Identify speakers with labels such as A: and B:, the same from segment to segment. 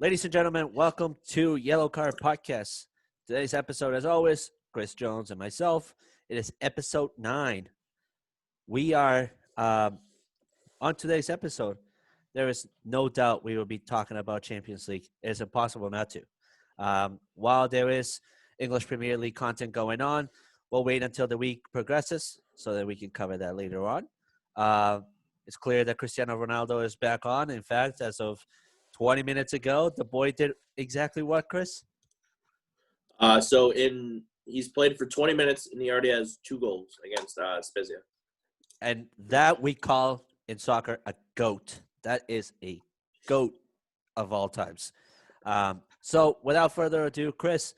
A: Ladies and gentlemen, welcome to Yellow Card Podcast. Today's episode, as always, Chris Jones and myself. It is episode 9. We are on today's episode. There is no doubt we will be talking about Champions League. It is impossible not to. While there is English Premier League content going on, we'll wait until the week progresses so that we can cover that later on. It's clear that Cristiano Ronaldo is back on. In fact, as of 20 minutes ago, the boy did exactly what, Chris?
B: He's played for 20 minutes, and he already has 2 goals against Spezia.
A: And that we call in soccer a GOAT. That is a GOAT of all times. So without further ado, Chris,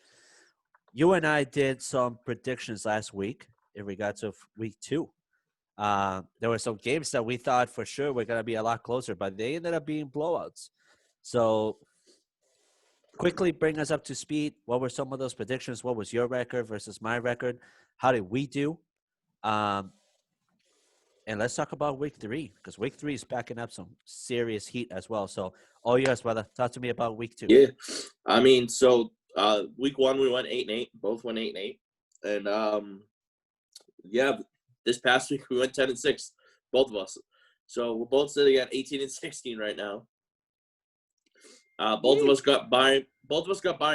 A: you and I did some predictions last week in regards of week 2. There were some games that we thought for sure were going to be a lot closer, but they ended up being blowouts. So quickly bring us up to speed. What were some of those predictions? What was your record versus my record? How did we do? And let's talk about week 3, because week 3 is backing up some serious heat as well. So all yours, brother. Talk to me about week 2.
B: Yeah. Week 1 we went 8-8. Both went 8-8. And, this past week we went 10-6, both of us. So we're both sitting at 18-16 right now. Both of us got Bayern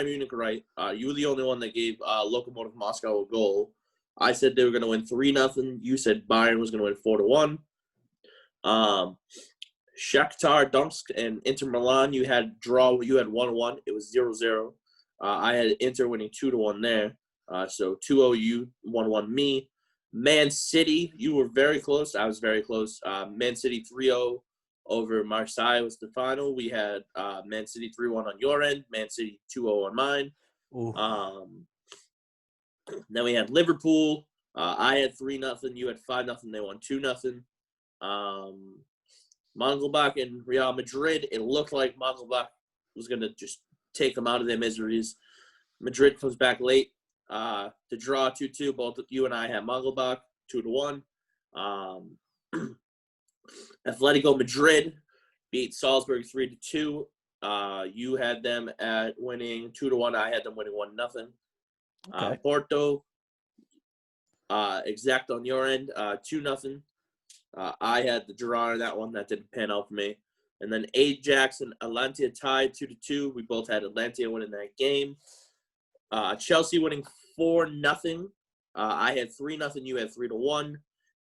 B: Munich right. You were the only one that gave Lokomotiv Moscow a goal. I said they were going to win 3-0. You said Bayern was going to win 4-1. Shakhtar Donetsk and Inter Milan, you had draw. You had 1-1. It was 0-0. I had Inter winning 2-1 there. So 2-0 you, 1-1 me. Man City, you were very close. I was very close. Man City 3-0 over Marseille was the final. We had Man City 3-1 on your end. Man City 2-0 on mine. Then we had Liverpool. I had 3-0. You had 5-0. They won 2-0. Mönchengladbach and Real Madrid. It looked like Mönchengladbach was going to just take them out of their miseries. Madrid comes back late to draw 2-2. Both you and I had Mönchengladbach 2-1. Atletico Madrid beat Salzburg 3-2. You had them at winning 2-1. I had them winning 1-0.
A: Okay.
B: Porto, exact on your end, 2-0. I had the draw on that one. That didn't pan out for me. And then Ajax and Atalanta tied 2-2. We both had Atalanta winning that game. Chelsea winning 4-0. I had 3-0. You had 3-1.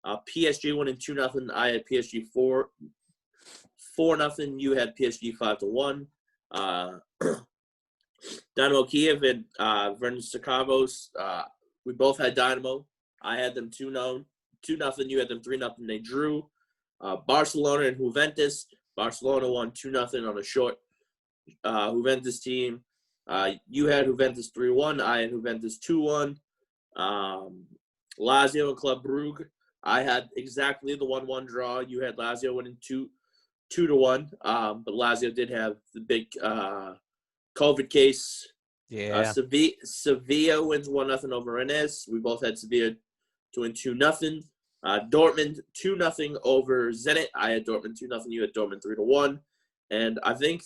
B: PSG winning 2-0. I had PSG 4-0. You had PSG 5-1. Dynamo Kiev and Vernisakavos. We both had Dynamo. I had them 2-0. You had them 3-0. They drew. Barcelona and Juventus. Barcelona won 2-0 on a short Juventus team. You had Juventus 3-1. I had Juventus 2-1. Lazio and Club Brugge. I had exactly the 1-1 draw. You had Lazio winning 2-1. But Lazio did have the big COVID case.
A: Yeah.
B: Sevilla wins 1-0 over Rennes. We both had Sevilla to win 2-0. Dortmund 2-0 over Zenit. I had Dortmund 2-0. You had Dortmund 3-1. And I think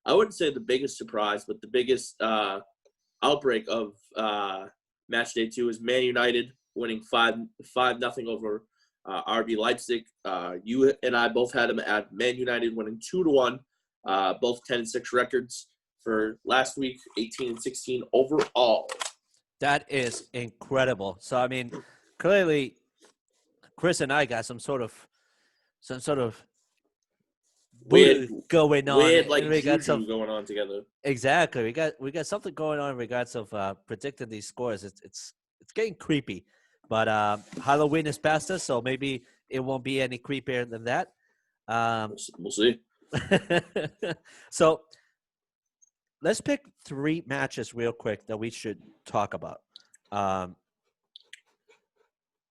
B: I wouldn't say the biggest surprise, but the biggest outbreak of match day 2 is Man United winning 5-0 over RB Leipzig. You and I both had them at Man United winning 2-1. Both 10-6 records for last week, 18-16 overall.
A: That is incredible. So, I mean, clearly, Chris and I got some sort of weird going on.
B: Weird, like
A: we got
B: juju going on together.
A: Exactly. We got something going on in regards of predicting these scores. It's getting creepy. But Halloween is past us, so maybe it won't be any creepier than that.
B: We'll see.
A: So let's pick 3 matches real quick that we should talk about. I'm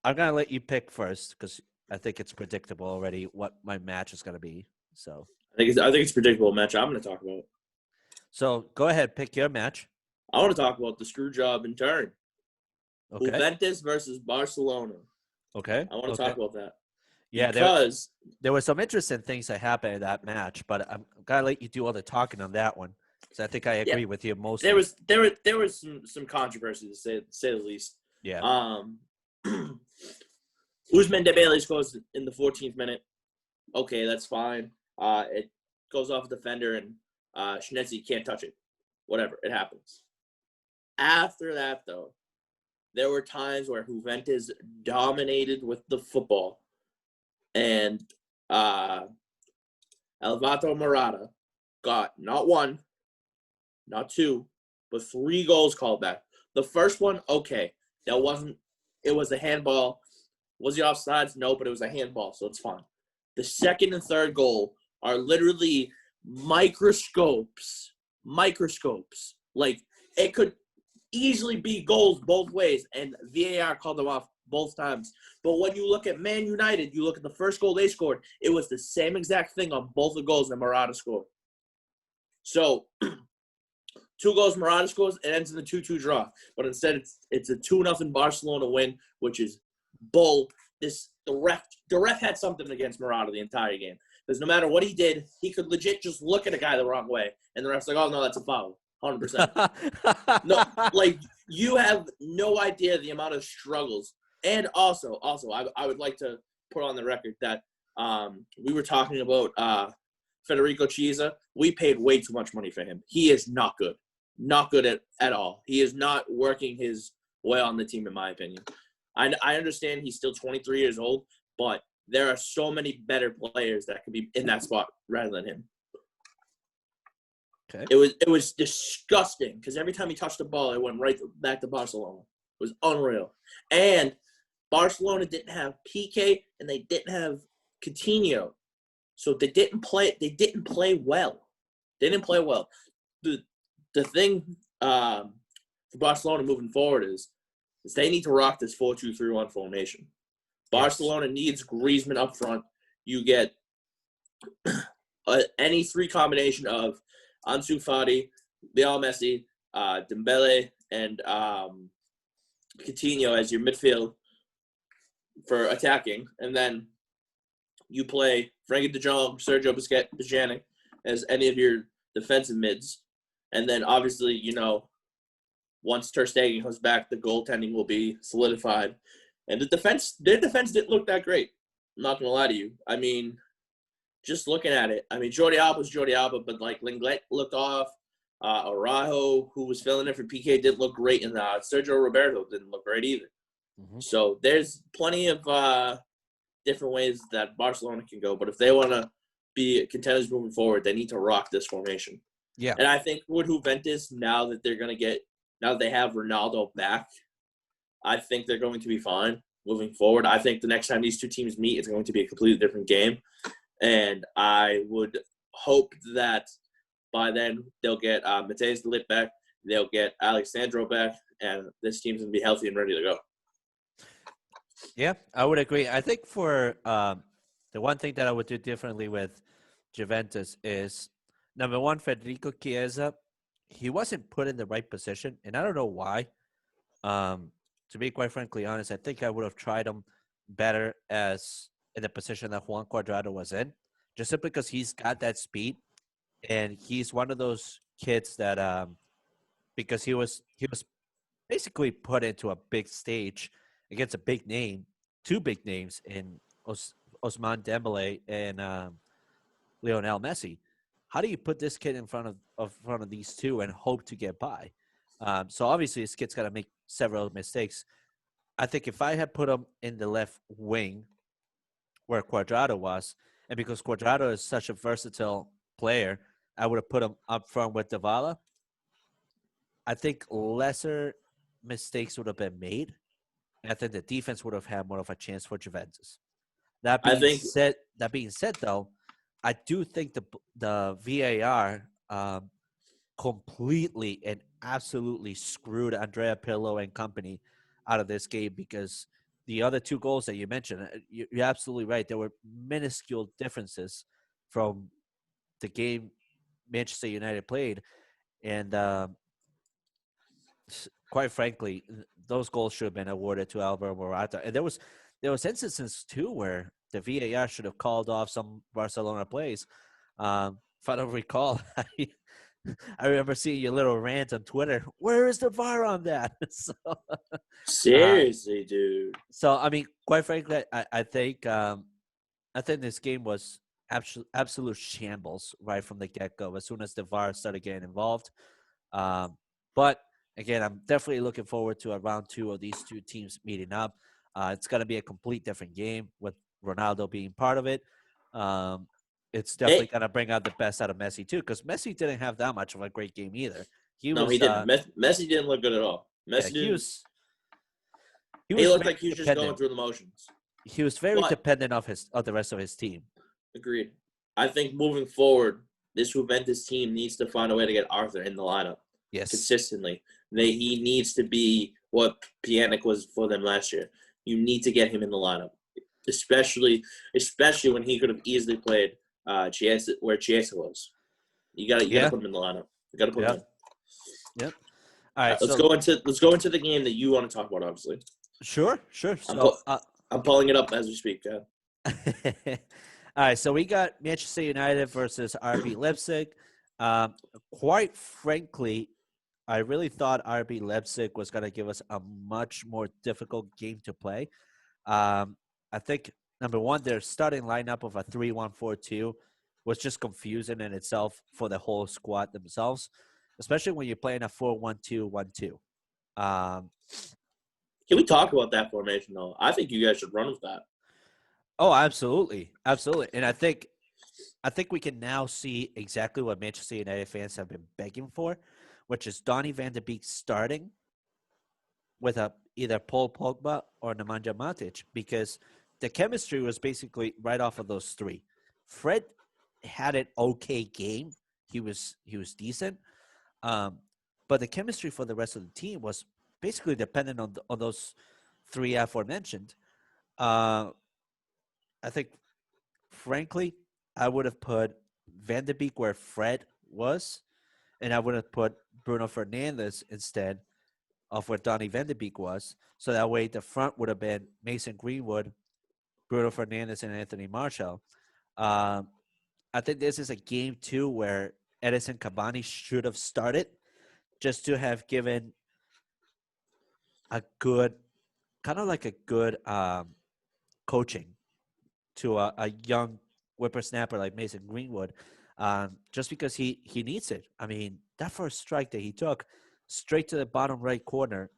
A: going to let you pick first because I think it's predictable already what my match is going to be. So
B: I think it's a predictable match I'm going to talk about.
A: So go ahead, pick your match.
B: I want to talk about the screw job in turn.
A: Okay.
B: Juventus versus Barcelona.
A: Okay.
B: I want to talk about that.
A: Yeah, there were some interesting things that happened in that match, but I'm going to let you do all the talking on that one. So I think I agree with you mostly.
B: There was some controversy to say the least.
A: Yeah.
B: Ousmane Dembele scores in the 14th minute. Okay, that's fine. It goes off the defender, and Schnetzy can't touch it. Whatever, it happens. After that, though, there were times where Juventus dominated with the football, and Alvaro Morata got not one, not two, but 3 goals called back. The first one, okay, it was a handball. Was the offsides? No, but it was a handball, so it's fine. The second and third goal are literally microscopes. Like, it could easily be goals both ways, and VAR called them off both times. But when you look at Man United, you look at the first goal they scored, it was the same exact thing on both the goals that Morata scored. So, 2 goals Morata scores, it ends in a 2-2 draw. But instead, it's a 2-0 Barcelona win, which is bull. The ref had something against Morata the entire game. Because no matter what he did, he could legit just look at a guy the wrong way. And the ref's like, oh, no, that's a foul. 100%. No, like, you have no idea the amount of struggles. And also, I would like to put on the record that we were talking about Federico Chiesa. We paid way too much money for him. He is not good. Not good at all. He is not working his way on the team, in my opinion. I understand he's still 23 years old, but there are so many better players that could be in that spot rather than him.
A: Okay.
B: It was disgusting because every time he touched the ball, it went right back to Barcelona. It was unreal. And Barcelona didn't have Piqué and they didn't have Coutinho. So they didn't play well. They didn't play well. The thing for Barcelona moving forward is they need to rock this 4-2-3-1 formation. Barcelona needs Griezmann up front. You get any 3 combination of Ansu Fati, Lionel Messi, Dembele, and Coutinho as your midfield for attacking, and then you play Frenkie de Jong, Sergio Busquets, Pjanic as any of your defensive mids, and then obviously, once Ter Stegen comes back, the goaltending will be solidified. And their defense didn't look that great. I'm not going to lie to you. I mean, just looking at it, Jordi Alba's Jordi Alba, but, like, Lenglet looked off. Araujo, who was filling in for PK, didn't look great. And Sergio Roberto didn't look great either. Mm-hmm. So there's plenty of different ways that Barcelona can go. But if they want to be contenders moving forward, they need to rock this formation.
A: Yeah.
B: And I think with Juventus, now that they have Ronaldo back, I think they're going to be fine moving forward. I think the next time these two teams meet, it's going to be a completely different game. And I would hope that by then they'll get Matthijs de Ligt back, they'll get Alexandro back, and this team's going to be healthy and ready to go.
A: Yeah, I would agree. I think for the one thing that I would do differently with Juventus is, number one, Federico Chiesa, he wasn't put in the right position, and I don't know why. To be quite frankly honest, I think I would have tried him better as in the position that Juan Cuadrado was in, just simply because he's got that speed, and he's one of those kids that because he was basically put into a big stage against a big name, 2 big names in Ousmane Dembele and Lionel Messi. How do you put this kid in front of these 2 and hope to get by? So obviously this kid's got to make several mistakes. I think if I had put him in the left wing where Cuadrado was, and because Cuadrado is such a versatile player, I would have put him up front with Dybala. I think lesser mistakes would have been made. And I think the defense would have had more of a chance for Juventus. That being said, though, I do think the VAR completely and absolutely screwed Andrea Pirlo and company out of this game, because the other 2 goals that you mentioned, you're absolutely right. There were minuscule differences from the game Manchester United played. And quite frankly, those goals should have been awarded to Alvaro Morata. And there was instances, too, where the VAR should have called off some Barcelona plays. If I don't recall, I remember seeing your little rant on Twitter. Where is the VAR on that? Uh,
B: Seriously, dude.
A: so I mean, quite frankly, I think this game was absolute shambles right from the get go. As soon as the VAR started getting involved, but again, I'm definitely looking forward to a round two of these two teams meeting up. It's going to be a complete different game with Ronaldo being part of it. Um, it's definitely
B: Hey,
A: going to bring out the best out of Messi too, because Messi didn't have that much of a great game either. He
B: no, he
A: was,
B: didn't. Messi didn't look good at all.
A: yeah,
B: Messi didn't.
A: he
B: He
A: was
B: looked
A: very
B: like he was just going
A: dependent.
B: through the motions.
A: He was very
B: But
A: dependent of the rest of his team.
B: agreed. I think moving forward, this Juventus team needs to find a way to get Arthur in the lineup
A: Yes,
B: consistently. He needs to be what Pjanic was for them last year. You need to get him in the lineup, especially when he could have easily played Chiesa where Chiesa was. You got to
A: yeah,
B: put him in the lineup. You got to put him
A: yep,
B: in.
A: yep. All right,
B: Let's
A: so
B: go into the game that you want to talk about. Obviously,
A: sure.
B: I'm
A: So,
B: I'm pulling it up as we speak.
A: all right, so we got Manchester United versus RB Leipzig. Um, quite frankly, I really thought RB Leipzig was going to give us a much more difficult game to play. I think number one, their starting lineup of a 3-1-4-2 was just confusing in itself for the whole squad themselves, especially when you're playing a 4-1-2-1-2. Um,
B: Can we talk about that formation though? I think you guys should run with that.
A: oh, absolutely, absolutely, and I think we can now see exactly what Manchester United fans have been begging for, which is Donny van de Beek starting with either Paul Pogba or Nemanja Matic, because the chemistry was basically right off of those three. Fred had an okay game. He was decent, um, but the chemistry for the rest of the team was basically dependent on those three aforementioned. Uh, I think, frankly, I would have put Van de Beek where Fred was, and I would have put Bruno Fernandes instead of where Donny Van de Beek was. So that way the front would have been Mason Greenwood, Bruno Fernandes, and Anthony Martial. Um, I think this is a game too where Edison Cavani should have started just to have given a good, kind of like a good coaching to a young whippersnapper like Mason Greenwood, just because he needs it. I mean, that first strike that he took straight to the bottom right corner,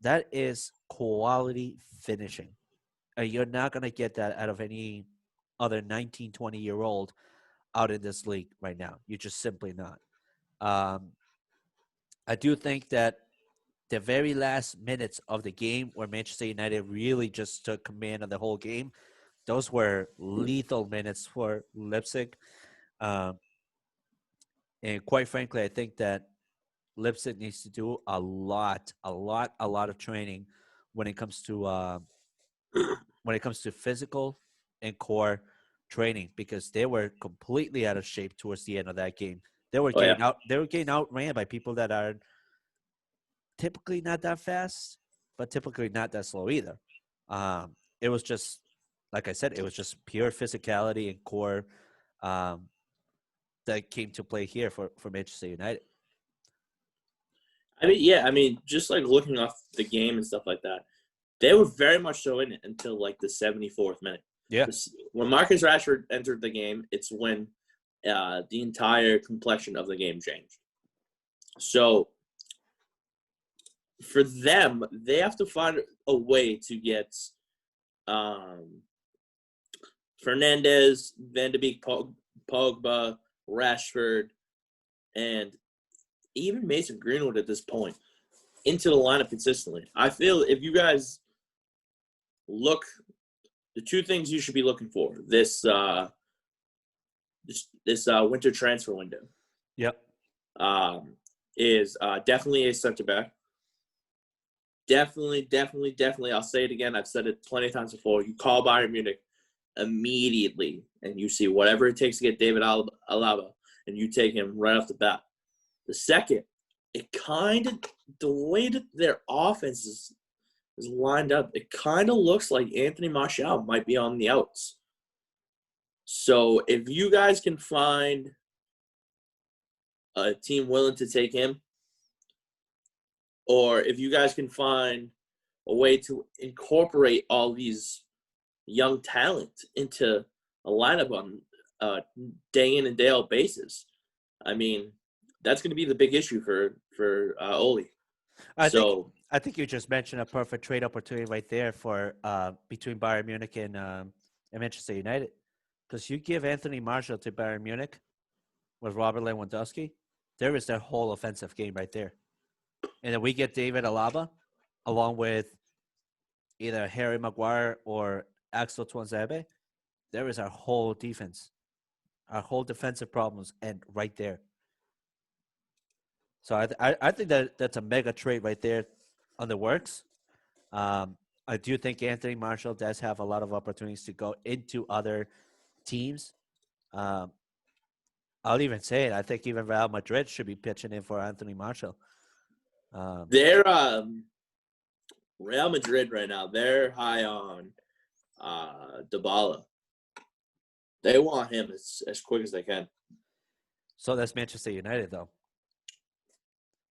A: that is quality finishing. You're not going to get that out of any other 19, 20-year-old out in this league right now. You're just simply not. Um, I do think that the very last minutes of the game where Manchester United really just took command of the whole game, those were lethal minutes for Leipzig. Um, and quite frankly, I think that Leipzig needs to do a lot of training when it comes to physical and core training, because they were completely out of shape towards the end of that game. They were
B: Oh yeah.
A: getting outran by people that are typically not that fast, but typically not that slow either. It was just, like I said, it was just pure physicality and core um, that came to play here for Manchester United.
B: I mean, yeah. I mean, just like looking off the game and stuff like that, they were very much so in it until like the 74th minute.
A: Yeah.
B: When Marcus Rashford entered the game, it's when the entire complexion of the game changed. So for them, they have to find a way to get Fernandes, Van de Beek, Pogba, Rashford, and even Mason Greenwood at this point into the lineup consistently. I feel if you guys look, the two things you should be looking for this winter transfer window.
A: Yep.
B: Is definitely a center back. Definitely. I'll say it again. I've said it plenty of times before. You call Bayern Munich immediately, and you see whatever it takes to get David Alaba, and you take him right off the bat. The second, the way that their offense is lined up, it kind of looks like Anthony Martial might be on the outs. So if you guys can find a team willing to take him, or if you guys can find a way to incorporate all these young talent into a lineup on a day in and day out basis. I mean, that's going to be the big issue for Ole.
A: I think you just mentioned a perfect trade opportunity right there for between Bayern Munich and Manchester United, because you give Anthony Martial to Bayern Munich with Robert Lewandowski, there is their whole offensive game right there, and then we get David Alaba along with either Harry Maguire or Axel Tuanzebe. There is our whole defense, our whole defensive problems, and right there. So I think that's a mega trade right there on the works. I do think Anthony Martial does have a lot of opportunities to go into other teams. I'll even say it. I think even Real Madrid should be pitching in for Anthony Martial.
B: They're Real Madrid right now. They're high on Dybala. They want him as quick as they can.
A: So that's Manchester United, though.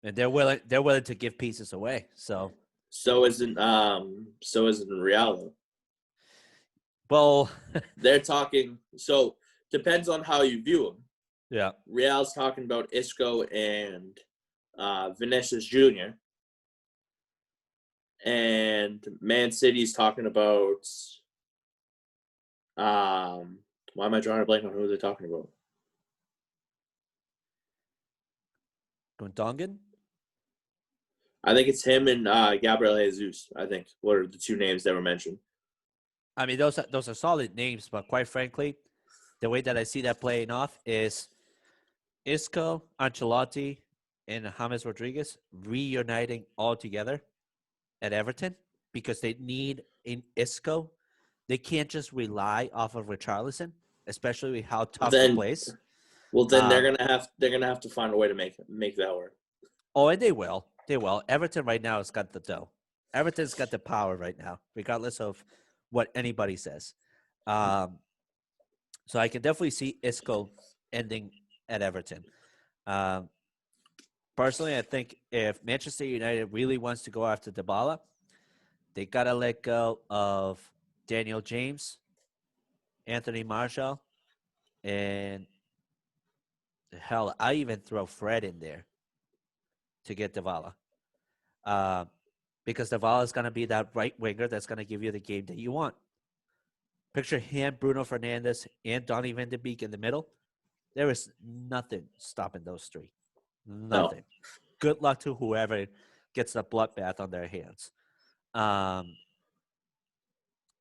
A: And they're willing to give pieces away. So
B: isn't Real though.
A: Well,
B: they're talking. So depends on how you view them.
A: Yeah,
B: Real's talking about Isco and Vinicius Jr. And Man City's talking about. Why am I drawing a blank on who they're talking about?
A: Gundogan?
B: I think it's him and Gabriel Jesus. I think what are the two names that were mentioned.
A: I mean, those are solid names, but quite frankly, the way that I see that playing off is Isco, Ancelotti, and James Rodriguez reuniting all together at Everton because they need in Isco. They can't just rely off of Richarlison, especially with how tough he plays.
B: Well, then they're gonna have to find a way to make that work.
A: Oh, and they will. They will. Everton right now has got the dough. Everton's got the power right now, regardless of what anybody says. So I can definitely see Isco ending at Everton. Personally, I think if Manchester United really wants to go after Dybala, they got to let go of Daniel James, Anthony Martial, and hell, I even throw Fred in there to get Dybala. Because Dybala is going to be that right winger that's going to give you the game that you want. Picture him, Bruno Fernandes, and Donny van de Beek in the middle. There is nothing stopping those three. Nothing. No. Good luck to whoever gets the bloodbath on their hands. And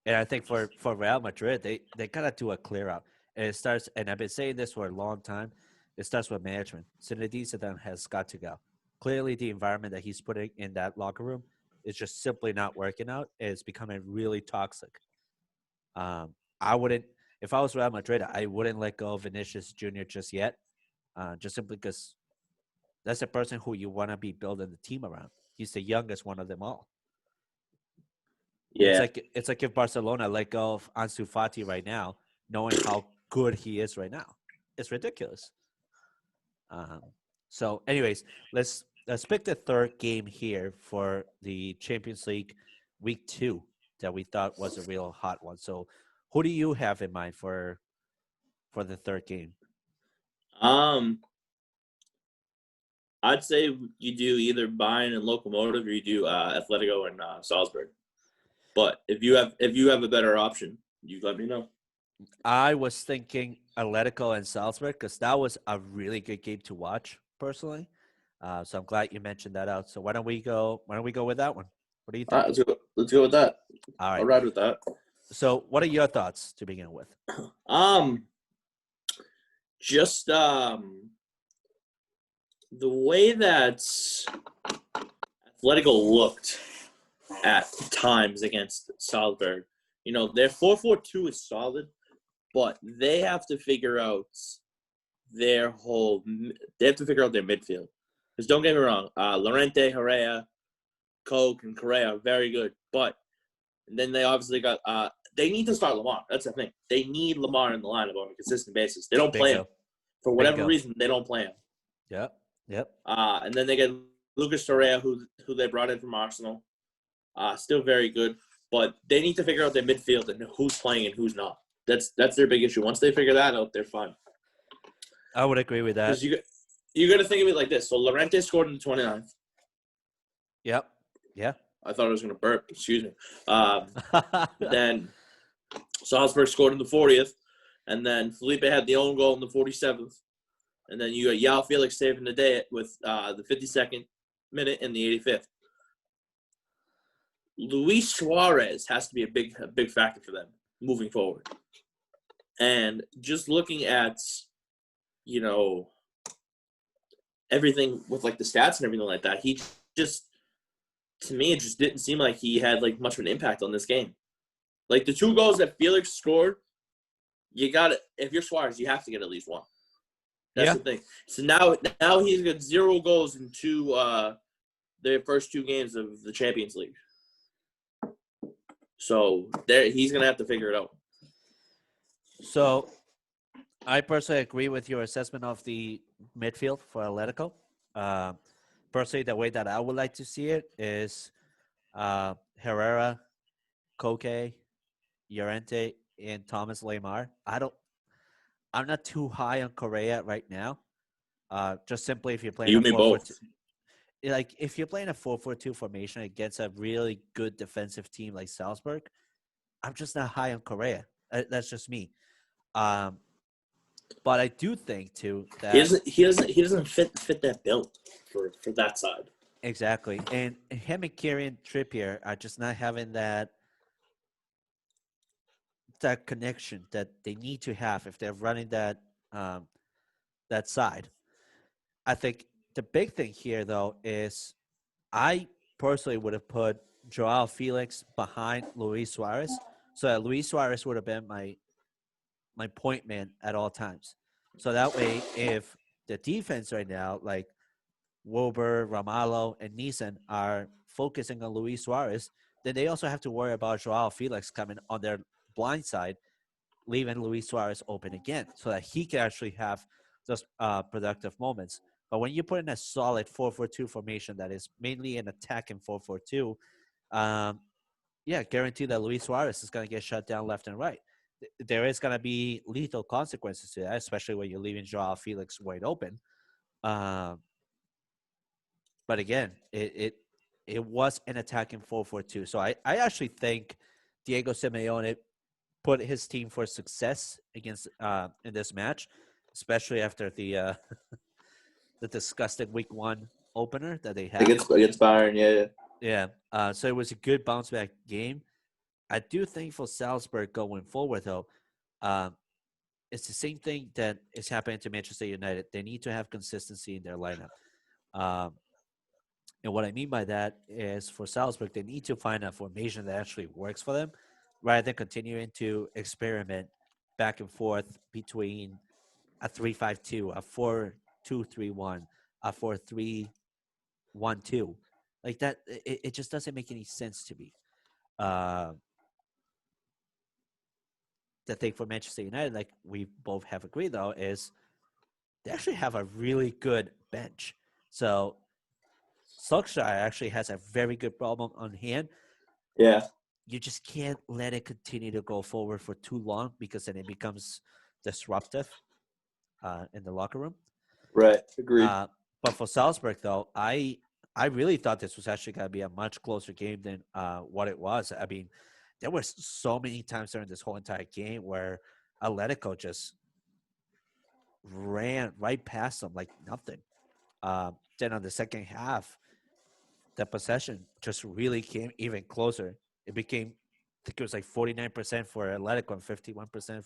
A: I think for Real Madrid, they got to do a clear out. And it starts, and I've been saying this for a long time, it starts with management. Zinedine Zidane has got to go. Clearly, the environment that he's putting in that locker room is just simply not working out. It's becoming really toxic. I wouldn't, if I was Real Madrid, I wouldn't let go of Vinicius Jr. just yet, just simply because that's the person who you want to be building the team around. He's the youngest one of them all.
B: Yeah,
A: it's like if Barcelona let go of Ansu Fati right now, knowing how good he is right now. It's ridiculous. So, anyways, let's pick the third game here for the Champions League Week 2 that we thought was a real hot one. So, who do you have in mind for the third game?
B: I'd say you do either Bayern and Lokomotiv, or you do Atletico and Salzburg. But if you have a better option, you let me know.
A: I was thinking Atletico and Salzburg because that was a really good game to watch personally. So I'm glad you mentioned that out. So why don't we go with that one? What do you think?
B: All right, let's go with that.
A: All right.
B: I'll ride with that.
A: So what are your thoughts to begin with?
B: Just the way that Atletico looked at times against Salzburg. You know, their 4-4-2 is solid, but they have to figure out their midfield. Because don't get me wrong, Llorente, Herrera, Koch, and Correa are very good, but then they obviously got they need to start Lamar. That's the thing. They need Lamar in the lineup on a consistent basis. They don't play him. For whatever reason, they don't play him.
A: Yep. Yep.
B: And then they get Lucas Torreira, who they brought in from Arsenal. Still very good, but they need to figure out their midfield and who's playing and who's not. That's their big issue. Once they figure that out, they're fine.
A: I would agree with that.
B: Because you got to think of it like this. So Llorente scored in the 29th.
A: Yep. Yeah.
B: I thought I was going to burp. Excuse me. Then Salzburg scored in the 40th, and then Felipe had the own goal in the 47th, and then you got Yao Felix saving the day with the 52nd minute and the 85th. Luis Suarez has to be a big factor for them moving forward. And just looking at, everything with like the stats and everything like that, he just, to me, it just didn't seem like he had like much of an impact on this game. Like the 2 goals that Felix scored, you got to, if you're Suarez, you have to get at least one. That's the thing. So now he's got 0 goals in their first 2 games of the Champions League. So he's going to have to figure it out.
A: So I personally agree with your assessment of the midfield for Atletico. Personally, the way that I would like to see it is Herrera, Koke, Llorente, and Thomas Lemar. I'm not too high on Correa right now. Just simply if you're playing
B: You mean both.
A: Like if you're playing a 4-4-2 formation against a really good defensive team like Salzburg, I'm just not high on Correa. That's just me. But I do think too that
B: he doesn't fit that bill for that side.
A: Exactly, and him and Kieran Trippier are just not having that connection that they need to have if they're running that side. I think the big thing here, though, is I personally would have put Joao Felix behind Luis Suarez, so that Luis Suarez would have been my point man at all times. So that way, if the defense right now, like Wober, Ramallo, and Neeson, are focusing on Luis Suarez, then they also have to worry about Joao Felix coming on their blind side, leaving Luis Suarez open again so that he can actually have those productive moments. But when you put in a solid 4-4-2 formation that is mainly an attacking 4-4-2, guarantee that Luis Suarez is going to get shut down left and right. There is going to be lethal consequences to that, especially when you're leaving Joao Felix wide open. But again, it was an attacking 4-4-2. So I actually think Diego Simeone put his team for success against in this match, especially after the the disgusting week 1 opener that they had
B: against Bayern.
A: Yeah. So it was a good bounce back game. I do think for Salzburg going forward, though, it's the same thing that is happening to Manchester United. They need to have consistency in their lineup. And what I mean by that is for Salzburg, they need to find a formation that actually works for them rather than continuing to experiment back and forth between a 3-5-2, a 4-2-3-1, a 4-3-1-2. Like that, it just doesn't make any sense to me. The thing for Manchester United, like we both have agreed, though, is they actually have a really good bench. So Solskjaer actually has a very good problem on hand.
B: Yeah.
A: You just can't let it continue to go forward for too long because then it becomes disruptive in the locker room.
B: Right. Agreed.
A: But for Salzburg, though, I really thought this was actually going to be a much closer game than what it was. I mean, there were so many times during this whole entire game where Atletico just ran right past them like nothing. Then on the second half, the possession just really came even closer. It became, I think it was like 49% for Atletico and 51%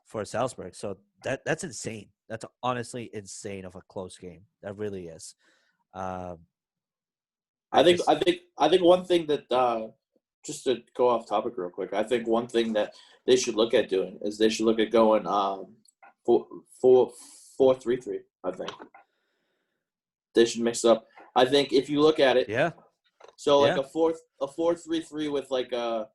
A: for Salzburg. So that's insane. That's honestly insane of a close game. That really is.
B: I think one thing that just to go off topic real quick, I think one thing that they should look at doing is they should look at going 4-3-3. I think they should mix it up. I think if you look at it,
A: yeah.
B: So like a 4-3-3 with like a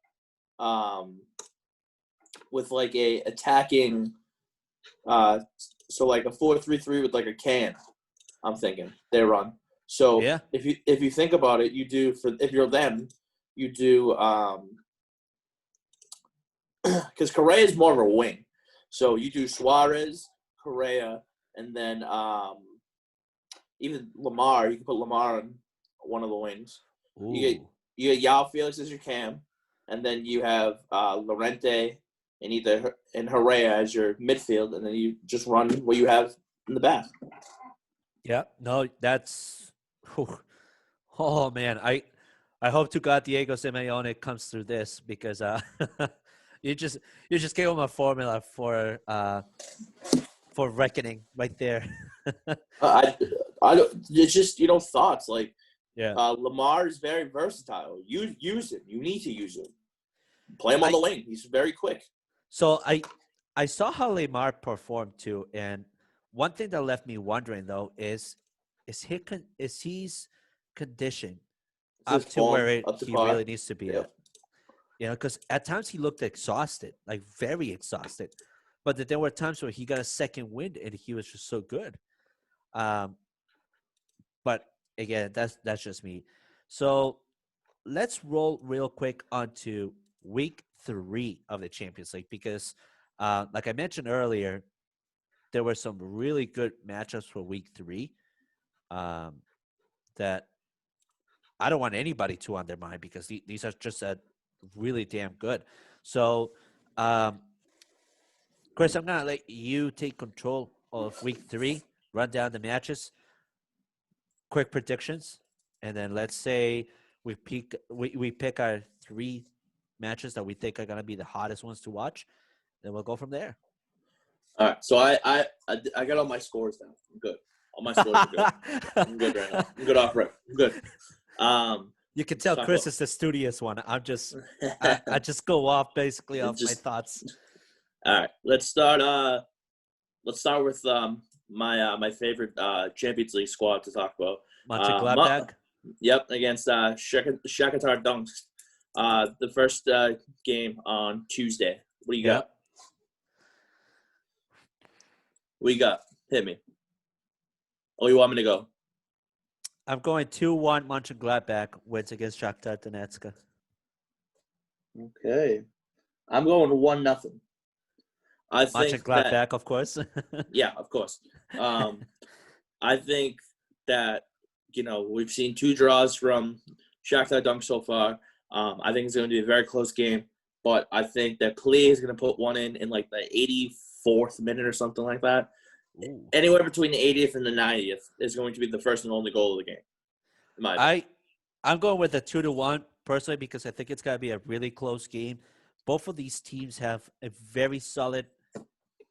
B: attacking, so like a 4-3-3 with like a can, I'm thinking they run. So
A: Yeah.
B: if you think about it, if you're them, you do because Correa is more of a wing. So you do Suarez, Correa, and then even Lamar. You can put Lamar on one of the wings.
A: Ooh.
B: You get Yao Felix as your cam, and then you have Lorente and Herrera as your midfield, and then you just run what you have in the back.
A: Yeah. No, that's. Whew. Oh man, I hope to God Diego Simeone comes through this because you just gave him a formula for reckoning right there.
B: I don't. It's just thoughts like
A: Yeah.
B: Lamar is very versatile. Use him. You need to use him. Play him on the wing. He's very quick.
A: So I saw how Lamar performed too, and one thing that left me wondering though is he's conditioned up to where he really needs to be at. You know, because at times he looked exhausted, like very exhausted. But there were times where he got a second wind and he was just so good. But again, that's just me. So let's roll real quick onto week 3 of the Champions League because, like I mentioned earlier, there were some really good matchups for week 3 that I don't want anybody to undermine because these are just really damn good. So, Chris, I'm gonna let you take control of week 3, run down the matches, quick predictions, and then let's say we pick our 3 matches that we think are gonna be the hottest ones to watch. Then we'll go from there.
B: All right. So I got all my scores down. I'm good. All my scores are good. I'm good right now. I'm good off rip. I'm good.
A: You can tell Chris is the studious one. I'm just I just go off basically off my thoughts.
B: All right. Let's start with my favorite Champions League squad to talk about.
A: Mönchengladbach.
B: Yep, against Shakhtar Donetsk. The first game on Tuesday. What do you got? What do you got? Hit me. Oh, you want me to go?
A: I'm going 2-1 Mönchengladbach wins against Shakhtar Donetsk.
B: Okay. I'm going 1-0. I think
A: Mönchengladbach, of course.
B: Yeah, of course. I think that, we've seen 2 draws from Shakhtar Donetsk so far. I think it's going to be a very close game, but I think that Play is going to put one in like the 84th minute or something like that. Ooh. Anywhere between the 80th and the 90th is going to be the first and only goal of the game.
A: I'm going with a 2-1 personally because I think it's going to be a really close game. Both of these teams have a very solid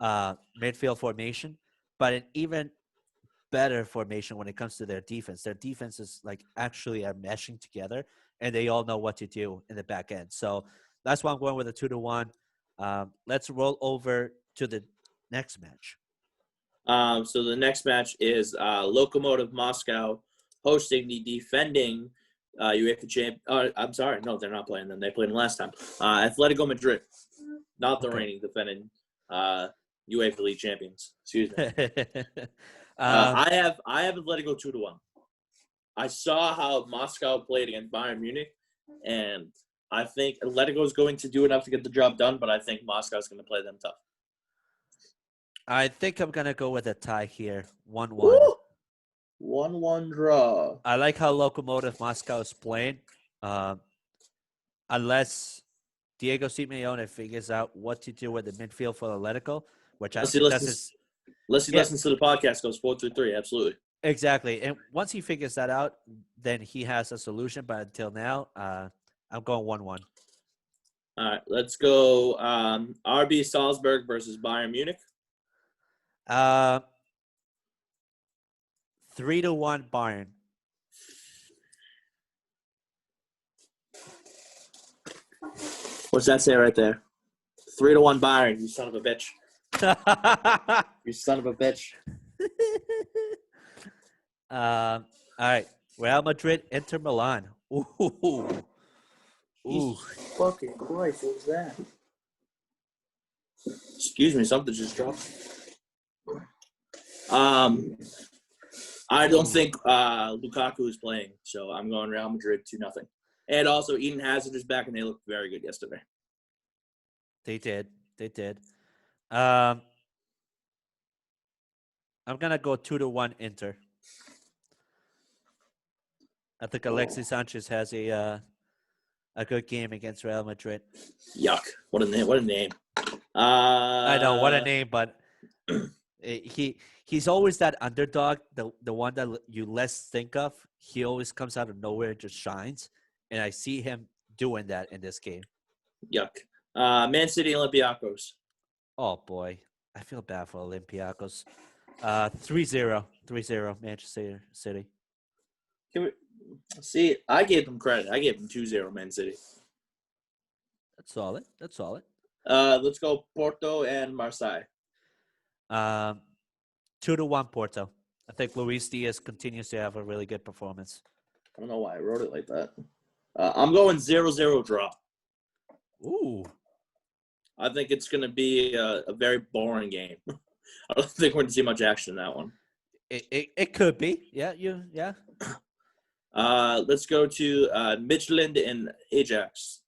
A: midfield formation, but an even better formation when it comes to their defense. Their defenses actually are meshing together, and they all know what to do in the back end. So that's why I'm going with a 2-1. Let's roll over to the next match.
B: So the next match is Lokomotiv Moscow hosting the defending UEFA champ. I'm sorry, no, they're not playing them. They played them last time. Atletico Madrid, not the reigning defending UEFA League champions. Excuse me. I have Atletico 2-1. I saw how Moscow played against Bayern Munich, and I think Atletico is going to do enough to get the job done, but I think Moscow is going to play them tough.
A: I think I'm going to go with a tie here, 1-1.
B: 1-1 draw.
A: I like how Lokomotiv Moscow is playing. Unless Diego Simeone figures out what to do with the midfield for Atletico, which I think that's his...
B: Unless he listens to the podcast, goes 4-3, absolutely.
A: Exactly. And once he figures that out, then he has a solution. But until now, I'm going 1-1.
B: All right, let's go RB Salzburg versus Bayern Munich.
A: 3-1 Bayern.
B: What's that say right there? 3-1 Bayern, you son of a bitch. You son of a bitch.
A: All right. Real Madrid, Inter Milan. Ooh.
B: Jesus fucking Christ, what was that? Excuse me, something just dropped. I don't think Lukaku is playing, so I'm going Real Madrid 2-0. And also, Eden Hazard is back, and they looked very good yesterday.
A: They did. I'm gonna go 2-1 Inter. I think Alexis Sanchez has a good game against Real Madrid.
B: Yuck! What a name! What a name!
A: I know, what a name, but he's always that underdog, the one that you less think of. He always comes out of nowhere and just shines, and I see him doing that in this game.
B: Yuck! Man City Olympiacos.
A: Oh boy, I feel bad for Olympiacos. 3-0 Manchester City.
B: See, I gave them credit. I gave them 2-0 Man City.
A: That's solid.
B: Let's go Porto and Marseille.
A: 2-1 Porto. I think Luis Diaz continues to have a really good performance.
B: I don't know why I wrote it like that. I'm going 0-0 draw.
A: Ooh.
B: I think it's going to be a very boring game. I don't think we're going to see much action in that one.
A: It could be. Yeah.
B: Let's go to Midtjylland and Ajax.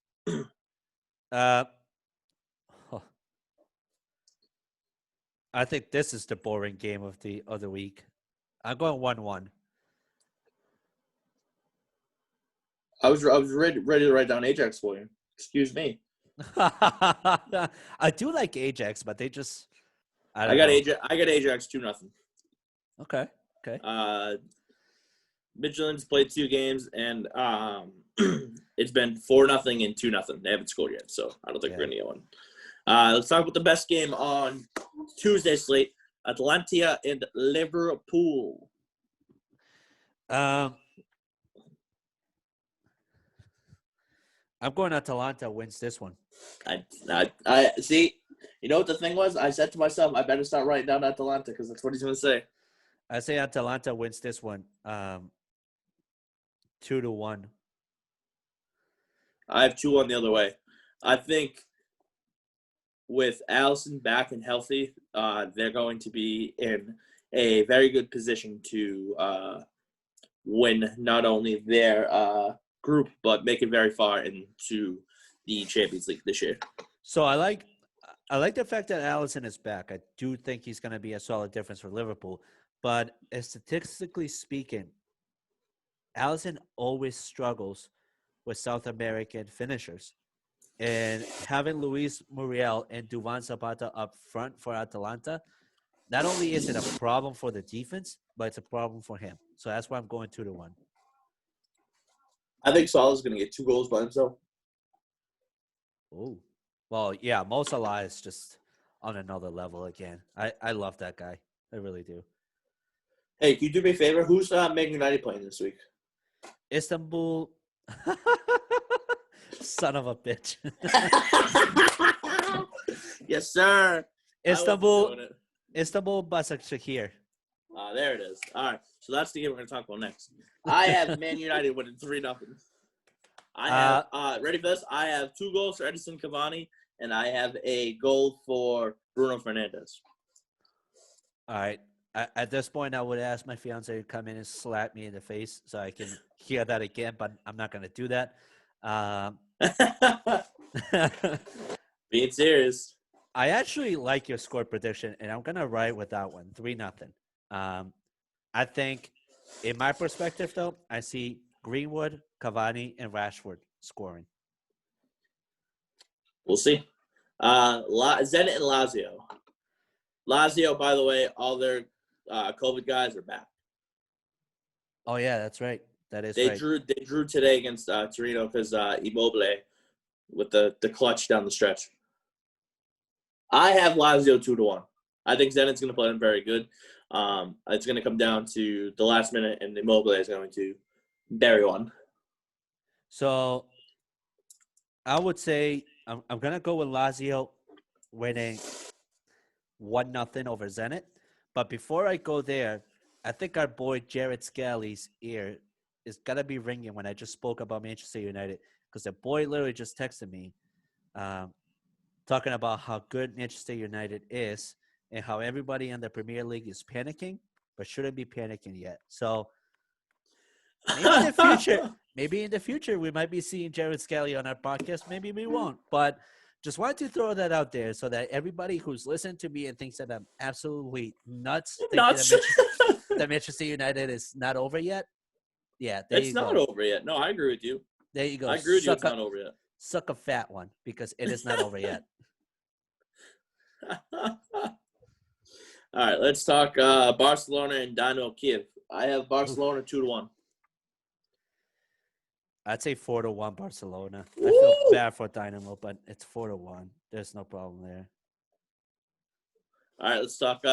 A: I think this is the boring game of the other week. I'm going 1-1.
B: I was ready to write down Ajax for you. Excuse me.
A: I do like Ajax, but they just
B: I got Ajax 2-0.
A: Okay.
B: Midtjylland's played 2 games, and it's been 4-0 and 2-0. They haven't scored yet, so I don't think we're going to get one. Let's talk about the best game on Tuesday slate, Atalanta and Liverpool.
A: I'm going Atalanta wins this one.
B: I see. You know what the thing was? I said to myself, I better start writing down Atalanta because that's what he's going to say.
A: I say Atalanta wins this one 2-1.
B: I have 2-1 the other way. I think with Allison back and healthy, they're going to be in a very good position to win not only their group, but make it very far into the Champions League this year.
A: So I like the fact that Allison is back. I do think he's going to be a solid difference for Liverpool. But statistically speaking, Allison always struggles with South American finishers. And having Luis Muriel and Duvan Zapata up front for Atalanta, not only is it a problem for the defense, but it's a problem for him. So that's why I'm going 2-1.
B: I think Salah's going to get 2 goals by himself.
A: Oh, well, yeah, Mo Salah is just on another level again. I love that guy. I really do.
B: Hey, can you do me a favor? Who's Man United playing this week?
A: Istanbul. Son of a bitch.
B: Yes, sir.
A: Istanbul Başakşehir.
B: There it is. All right. So that's the game we're going to talk about next. I have Man United winning 3-0. I have ready for this? I have 2 goals for Edison Cavani, and I have a goal for Bruno Fernandes.
A: All right. At this point, I would ask my fiance to come in and slap me in the face so I can hear that again, but I'm not going to do that.
B: Being serious.
A: I actually like your score prediction, and I'm going to ride with that one, 3-0. I think, in my perspective, though, I see Greenwood, Cavani, and Rashford scoring.
B: We'll see. Zenit and Lazio. Lazio, by the way, all their COVID guys are back.
A: Oh, yeah, that's right. That is
B: They
A: right.
B: drew today against Torino because Immobile with the clutch down the stretch. I have Lazio 2-1. I think Zenit's going to play them very good. It's going to come down to the last minute, and Immobile is going to bury one.
A: So I would say I'm going to go with Lazio winning 1-0 over Zenit. But before I go there, I think our boy Jared Scally's ear is going to be ringing when I just spoke about Manchester United, because the boy literally just texted me talking about how good Manchester United is and how everybody in the Premier League is panicking. but shouldn't be panicking yet. So maybe in the future, we might be seeing Jared Scally on our podcast. Maybe we won't. But just wanted to throw that out there so that everybody who's listened to me and thinks that I'm absolutely nuts, thinking
B: Nuts.
A: that Manchester United is not over yet. Yeah, there
B: It's
A: you
B: not
A: go.
B: over yet. No, I agree with you.
A: There you go.
B: I agree with you. It's not over yet.
A: Suck a fat one because it is not over yet.
B: All right, let's talk Barcelona and Dynamo Kiev. I have Barcelona 2-1.
A: I'd say 4-1 Barcelona. I feel bad for Dynamo, but it's 4-1. There's no problem there.
B: All right, let's talk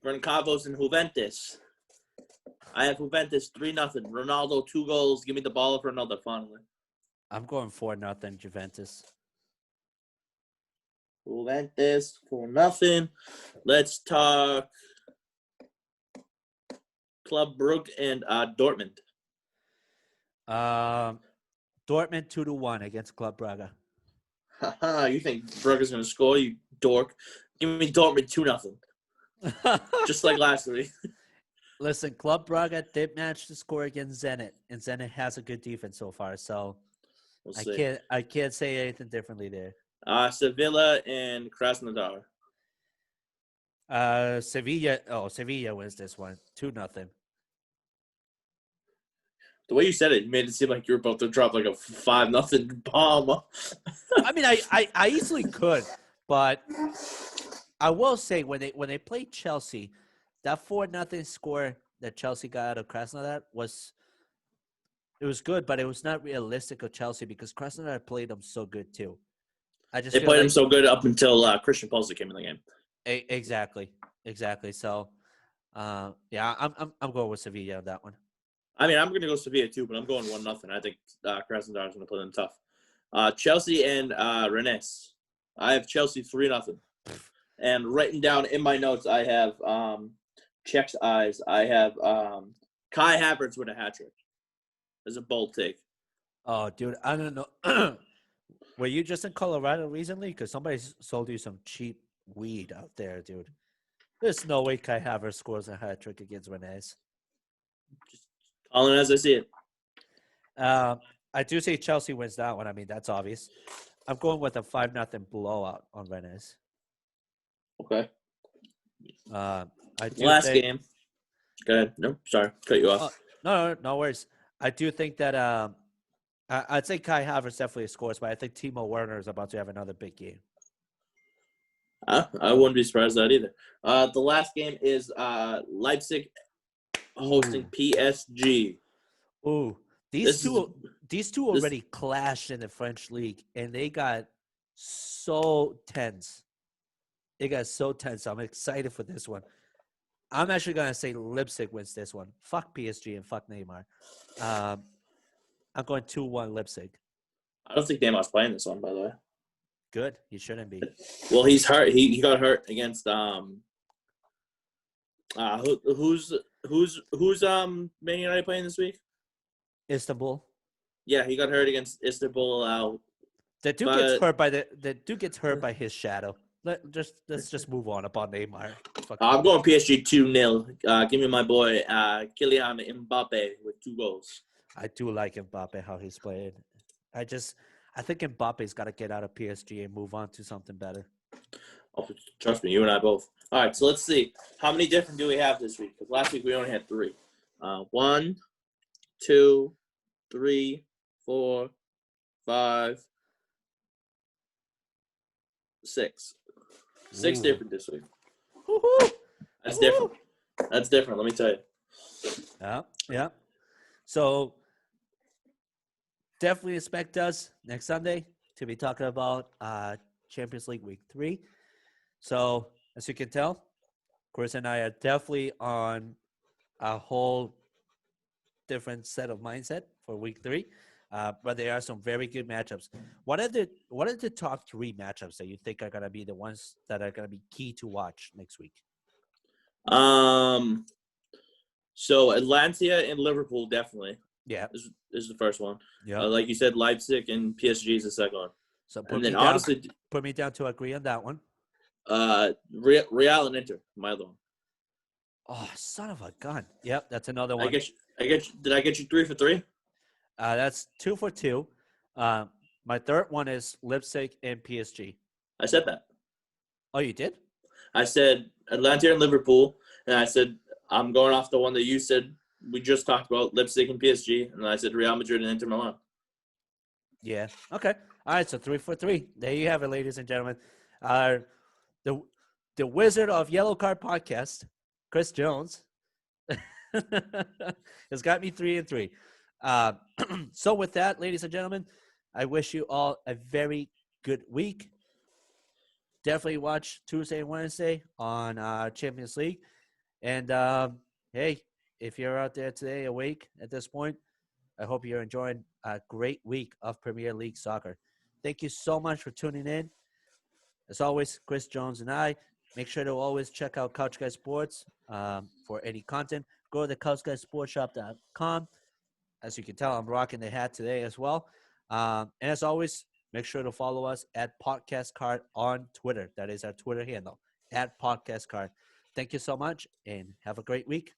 B: Brancavos and Juventus. I have Juventus 3-0. Ronaldo 2 goals. Give me the ball for another finally.
A: I'm going 4-0 Juventus.
B: Juventus 4-0. Let's talk Club Brugge and Dortmund.
A: Dortmund 2-1 against Club Braga.
B: You think Brugge's going to score, you dork? Give me Dortmund 2-0. Just like last week.
A: Listen, Club Braga did manage to score against Zenit, and Zenit has a good defense so far. So
B: We'll see.
A: I can't say anything differently there.
B: Sevilla and Krasnodar.
A: Sevilla wins this one 2-0.
B: The way you said it, you made it seem like you were about to drop like a 5-0 bomb.
A: I mean, I easily could, but I will say when they played Chelsea, that 4-0 score that Chelsea got out of Krasnodar was good, but it was not realistic of Chelsea because Krasnodar played them so good too.
B: They played him so good up until Christian Pulisic came in the game.
A: Exactly. So, yeah, I'm going with Sevilla on that one.
B: I mean, I'm going to go Sevilla too, but I'm going 1-0. I think Krasnodar is going to play them tough. Chelsea and Rennes. I have Chelsea 3-0. And written down in my notes, I have Czech's eyes. I have Kai Havertz with a hat trick. As a bold take.
A: Oh, dude, I don't know. Were you just in Colorado recently? Because somebody sold you some cheap weed out there, dude. There's no way Kai Havertz scores a hat trick against Rennes.
B: Just calling it as I see it.
A: I do say Chelsea wins that one. I mean, that's obvious. I'm going with a 5-0 blowout on Rennes.
B: Okay.
A: Last
B: game. Go ahead. No, sorry. Cut you off.
A: No worries. I do think that I'd say Kai Havertz definitely scores, but I think Timo Werner is about to have another big game.
B: I wouldn't be surprised at that either. The last game is Leipzig hosting PSG.
A: Ooh, these two already clashed in the French league, and they got so tense. I'm excited for this one. I'm actually going to say Leipzig wins this one. Fuck PSG and fuck Neymar. I'm going 2-1 Leipzig.
B: I don't think Neymar's playing this one, by the way.
A: Good. He shouldn't be.
B: Well, he's hurt. He got hurt against who's Man United playing this week?
A: Istanbul.
B: Yeah, he got hurt against Istanbul.
A: The dude gets hurt by his shadow. Let's just move on upon Neymar.
B: I'm going PSG 2-0. Give me my boy Kylian Mbappe with 2 goals.
A: I do like Mbappe, how he's playing. I think Mbappe's got to get out of PSG and move on to something better.
B: Oh, trust me, you and I both. All right, so let's see. How many different do we have this week? Because last week we only had 3. 1, 2, 3, 4, 5, 6. 6 different this week.
A: Woo-hoo!
B: That's different, let me tell you.
A: Yeah. So definitely expect us next Sunday to be talking about Champions League Week 3. So as you can tell, Chris and I are definitely on a whole different set of mindset for Week 3. But there are some very good matchups. What are the top 3 matchups that you think are going to be the ones that are going to be key to watch next week?
B: So Atalanta and Liverpool definitely.
A: Yeah,
B: is the first one.
A: Yeah,
B: like you said, Leipzig and PSG is the second one.
A: So
B: put me
A: down to agree on that one.
B: Real and Inter, my other one.
A: Oh, son of a gun. Yep, that's another
B: I
A: one.
B: get. Did I get you 3 for 3?
A: That's 2 for 2. My third one is Leipzig and PSG.
B: I said that.
A: Oh, you did?
B: I said Atlanta and Liverpool, and I said I'm going off the one that you said we just talked about, Leipzig and PSG, and I said Real Madrid and Inter Milan.
A: Yeah. Okay. All right. So 3 for 3. There you have it, ladies and gentlemen. Uh, the the Wizard of Yellow Card podcast, Chris Jones, has got me 3 and 3. Uh, so with that, ladies and gentlemen, I wish you all a very good week. Definitely watch Tuesday and Wednesday on Champions League. And hey, if you're out there today awake at this point, I hope you're enjoying a great week of Premier League soccer. Thank you so much for tuning in. As always, Chris Jones and I, make sure to always check out Couch Guy Sports for any content. Go to the couchguysportshop.com. As you can tell, I'm rocking the hat today as well. And as always, make sure to follow us at Podcast Card on Twitter. That is our Twitter handle, at Podcast Card. Thank you so much, and have a great week.